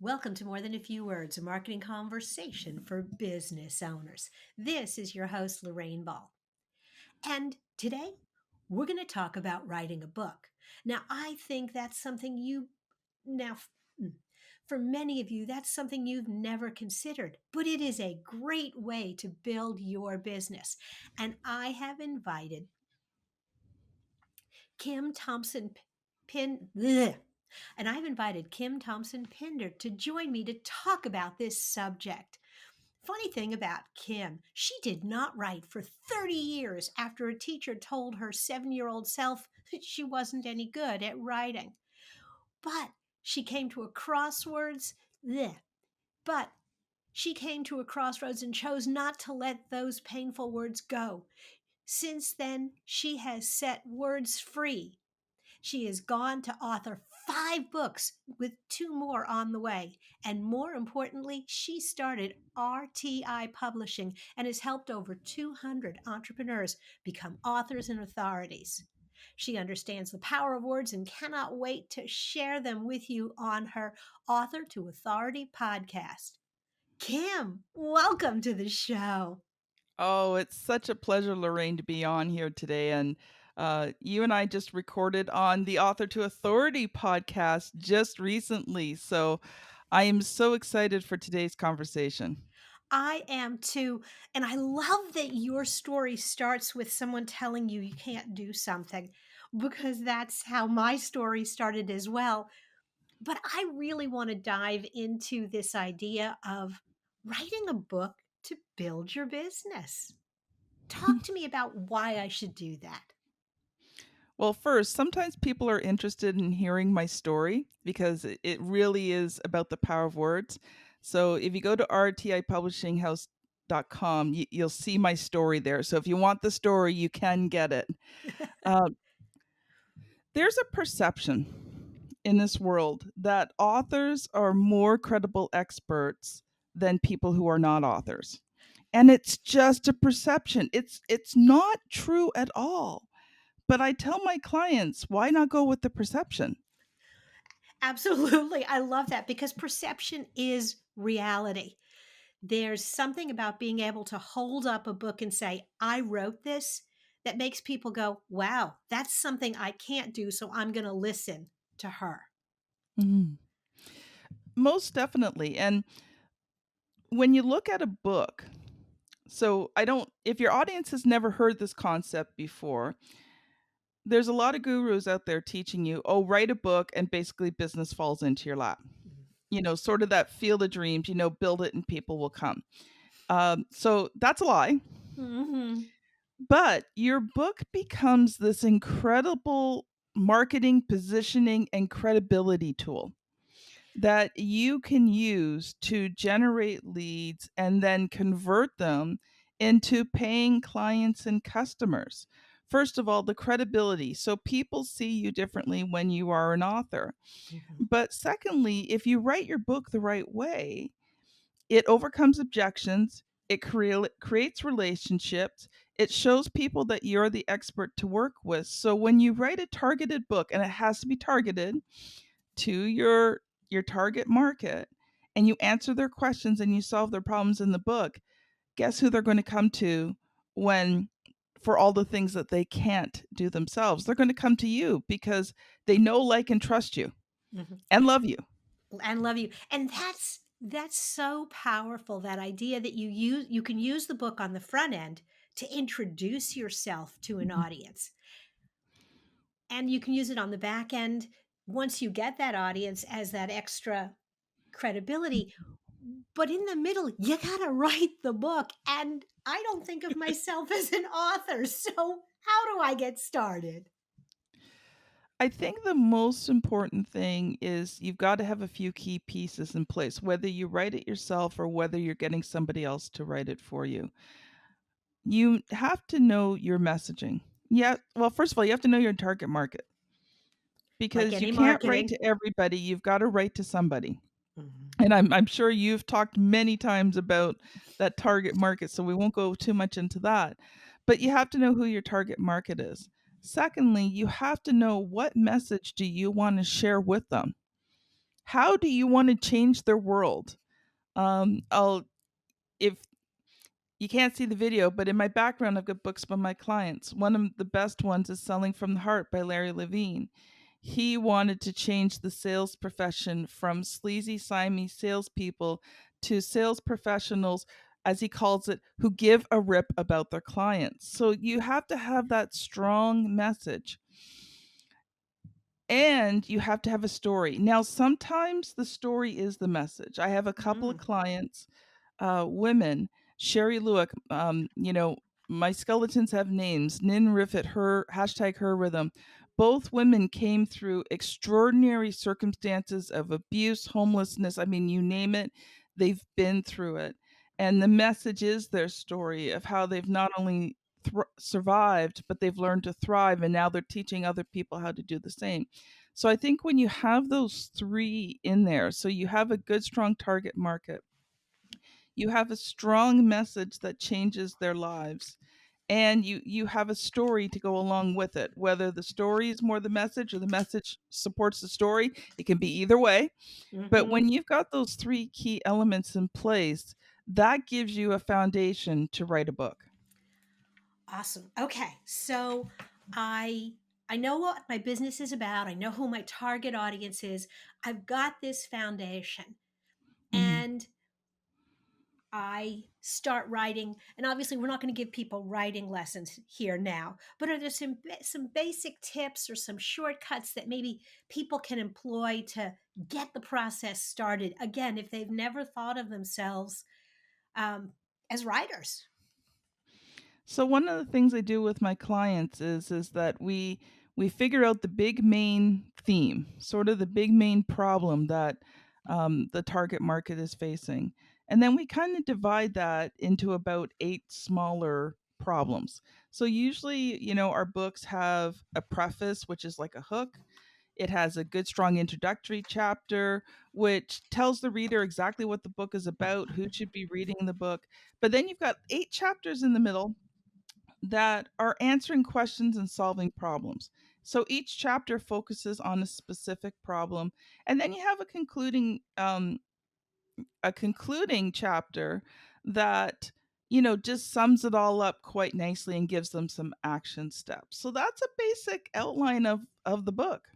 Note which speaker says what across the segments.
Speaker 1: Welcome to More Than a Few Words, a marketing conversation for business owners. This is your host, Lorraine Ball. And today we're going to talk about writing a book. Now, I think that's something now, mm, for many of you, that's something you've never considered, but it is a great way to build your business. And I have invited Kim Thompson Pin. bleh, and I've invited Kim Thompson Pinder to join me to talk about this subject. Funny thing about Kim, she did not write for 30 years after a teacher told her 7-year-old self that she wasn't any good at writing. But she came to a crosswords. bleh, but she came to a crossroads and chose not to let those painful words go. Since then, she has set words free. She has gone to author 5 books with 2 more on the way. And more importantly, she started RTI Publishing and has helped over 200 entrepreneurs become authors and authorities. She understands the power of words and cannot wait to share them with you on her Author to Authority podcast. Kim, welcome to the show.
Speaker 2: Oh, it's such a pleasure, Lorraine, to be on here today. And you and I just recorded on the Author to Authority podcast just recently. So I am so excited for today's conversation.
Speaker 1: I am too. And I love that your story starts with someone telling you you can't do something because that's how my story started as well. But I really want to dive into this idea of writing a book to build your business. Talk to me about why I should do that.
Speaker 2: Well, first, sometimes people are interested in hearing my story because it really is about the power of words. So if you go to rtipublishinghouse.com, you'll see my story there. So if you want the story, you can get it. Uh, There's a perception in this world that authors are more credible experts than people who are not authors. And it's just a perception. It's not true at all. But I tell my clients, why not go with the perception?
Speaker 1: Absolutely. I love that because perception is reality. There's something about being able to hold up a book and say, I wrote this, that makes people go, wow, that's something I can't do. So I'm going to listen to her.
Speaker 2: Mhm. Most definitely. And when you look at a book, so I don't, if your audience has never heard this concept before, there's a lot of gurus out there teaching you, oh, write a book and basically business falls into your lap. Sort of that field of dreams, build it and people will come. So that's a lie.
Speaker 1: Mm-hmm.
Speaker 2: But your book becomes this incredible marketing, positioning, and credibility tool that you can use to generate leads and then convert them into paying clients and customers. First of all, the credibility. So people see you differently when you are an author.
Speaker 1: Mm-hmm.
Speaker 2: But secondly, if you write your book the right way, it overcomes objections, it creates relationships, it shows people that you're the expert to work with. So when you write a targeted book, and it has to be targeted to your target market, and you answer their questions and you solve their problems in the book, guess who they're going to come to when for all the things that they can't do themselves? They're going to come to you because they know, like, and trust you
Speaker 1: Mm-hmm.
Speaker 2: and love you.
Speaker 1: And love you. And that's so powerful, that idea that you can use the book on the front end to introduce yourself to an
Speaker 2: Mhm.
Speaker 1: audience. And you can use it on the back end once you get that audience as that extra credibility. But in the middle, you got to write the book. And I don't think of myself as an author. So, how do I get started?
Speaker 2: I think the most important thing is you've got to have a few key pieces in place, whether you write it yourself or whether you're getting somebody else to write it for you. You have to know your messaging. Yeah, well, first of all, you have to know your target market
Speaker 1: Like
Speaker 2: because you
Speaker 1: any
Speaker 2: can't write
Speaker 1: marketing.
Speaker 2: to everybody. You've got to write to somebody.
Speaker 1: Mhm.
Speaker 2: And I'm sure you've talked many times about that target market, so we won't go too much into that. But you have to know who your target market is. Secondly, you have to know what message do you want to share with them? How do you want to change their world? I'll if you can't see the video, but in my background, I've got books by my clients. One of the best ones is Selling from the Heart by Larry Levine. He wanted to change the sales profession from sleazy, simey salespeople to sales professionals, as he calls it, who give a rip about their clients. So you have to have that strong message and you have to have a story. Now, sometimes the story is the message. I have a couple of
Speaker 1: Mm.
Speaker 2: clients, women, Sherry Lewick, my skeletons have names, Nin Riffit, her, hashtag her rhythm. Both women came through extraordinary circumstances of abuse, homelessness. I mean, you name it, they've been through it. And the message is their story of how they've not only survived, but they've learned to thrive. And now they're teaching other people how to do the same. So I think when you have those three in there, so you have a good, strong target market, you have a strong message that changes their lives, and you have a story to go along with it. Whether the story is more the message or the message supports the story, it can be either way. But
Speaker 1: Hmm.
Speaker 2: when you've got those three key elements in place, that gives you a foundation to write a book.
Speaker 1: Awesome. Okay. So I I know what my business is about. I know who my target audience is. I've got this foundation.
Speaker 2: Mhm.
Speaker 1: And I start writing, and obviously we're not going to give people writing lessons here now, but are there some basic tips or some shortcuts that maybe people can employ to get the process started? Again, if they've never thought of themselves um, as writers.
Speaker 2: So one of the things I do with my clients is that we figure out the big main theme, sort of the big main problem that the target market is facing, and then we kind of divide that into about 8 smaller problems. So usually, our books have a preface, which is like a hook. It has a good, strong introductory chapter, which tells the reader exactly what the book is about, who should be reading the book. But then you've got 8 chapters in the middle that are answering questions and solving problems. So each chapter focuses on a specific problem, and then you have a concluding chapter that just sums it all up quite nicely and gives them some action steps. So that's a basic outline of the book.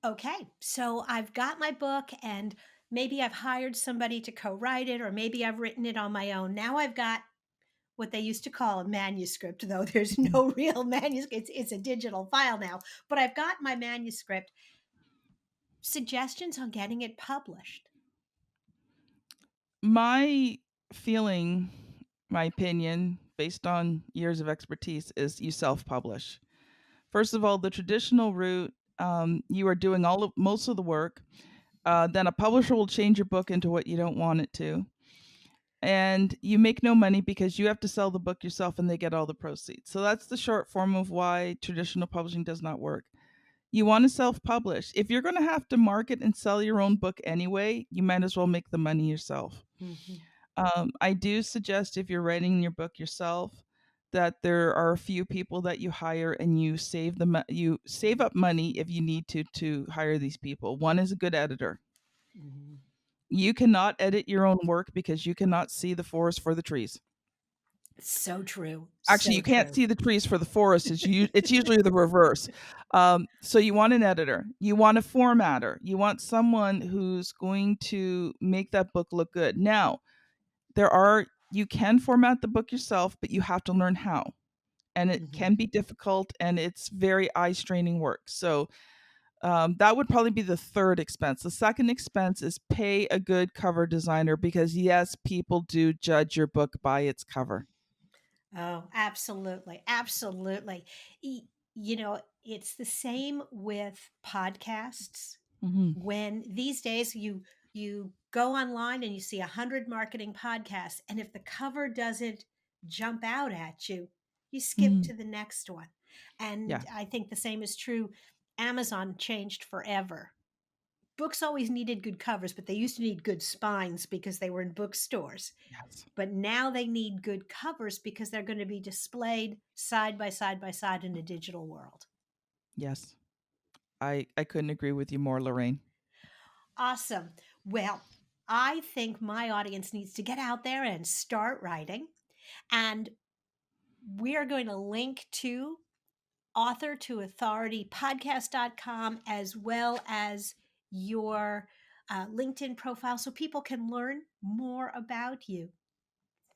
Speaker 1: Okay, so I've got my book, and maybe I've hired somebody to co write it, or maybe I've written it on my own. Now I've got what they used to call a manuscript, though there's
Speaker 2: Mhm.
Speaker 1: no real manuscript. It's a digital file now. But I've got my manuscript. Suggestions on getting it published.
Speaker 2: My feeling, my opinion, based on years of expertise, is you self-publish. First of all, the traditional route, you are doing most of the work. Then a publisher will change your book into what you don't want it to, and you make no money because you have to sell the book yourself, and they get all the proceeds. So that's the short form of why traditional publishing does not work. You want to self-publish. If you're going to have to market and sell your own book anyway, you might as well make the money yourself.
Speaker 1: Mhm.
Speaker 2: I do suggest if you're writing your book yourself that there are a few people that you hire and you save up money if you need to hire these people. One is a good editor.
Speaker 1: Mhm.
Speaker 2: You cannot edit your own work because you cannot see the forest for the trees.
Speaker 1: So true.
Speaker 2: Actually,
Speaker 1: So
Speaker 2: you can't
Speaker 1: true.
Speaker 2: see the trees for the forest. It's usually the reverse. So you want an editor. You want a formatter. You want someone who's going to make that book look good. Now, you can format the book yourself, but you have to learn how. And it
Speaker 1: Mhm.
Speaker 2: can be difficult and it's very eye straining work. So that would probably be the third expense. The second expense is pay a good cover designer because, yes, people do judge your book by its cover.
Speaker 1: Oh, absolutely. Absolutely. Y- it's the same with podcasts.
Speaker 2: Hmm.
Speaker 1: When these days you go online and you see 100 marketing podcasts, and if the cover doesn't jump out at you, you skip
Speaker 2: Hmm.
Speaker 1: to the next one. And
Speaker 2: Yeah.
Speaker 1: I think the same is true. Amazon changed forever. Books always needed good covers, but they used to need good spines because they were in bookstores.
Speaker 2: Yes.
Speaker 1: But now they need good covers because they're going to be displayed side by side by side in a digital world.
Speaker 2: Yes. I couldn't agree with you more, Lorraine.
Speaker 1: Awesome. Well, I think my audience needs to get out there and start writing. And we are going to link to author to authority podcast.com as well as your LinkedIn profile so people can learn more about you.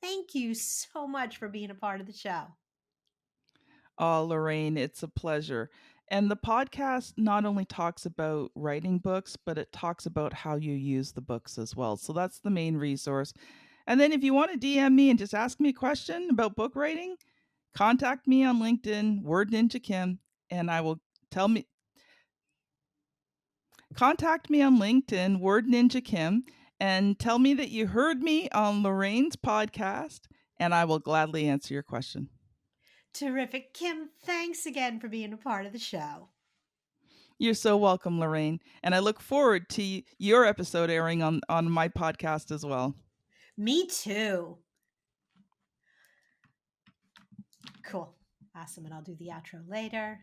Speaker 1: Thank you so much for being a part of the show.
Speaker 2: Oh, Lorraine, it's a pleasure. And the podcast not only talks about writing books, but it talks about how you use the books as well. So that's the main resource. And then if you want to DM me and just ask me a question about book writing, contact me on LinkedIn, Word Ninja Kim, and I will tell me. Contact me on LinkedIn, Word Ninja Kim, and tell me that you heard me on Lorraine's podcast, and I will gladly answer your question.
Speaker 1: Terrific. Kim, thanks again for being a part of the show.
Speaker 2: You're so welcome, Lorraine. And I look forward to your episode airing on my podcast as well.
Speaker 1: Me too. Cool. Awesome. And I'll do the outro later.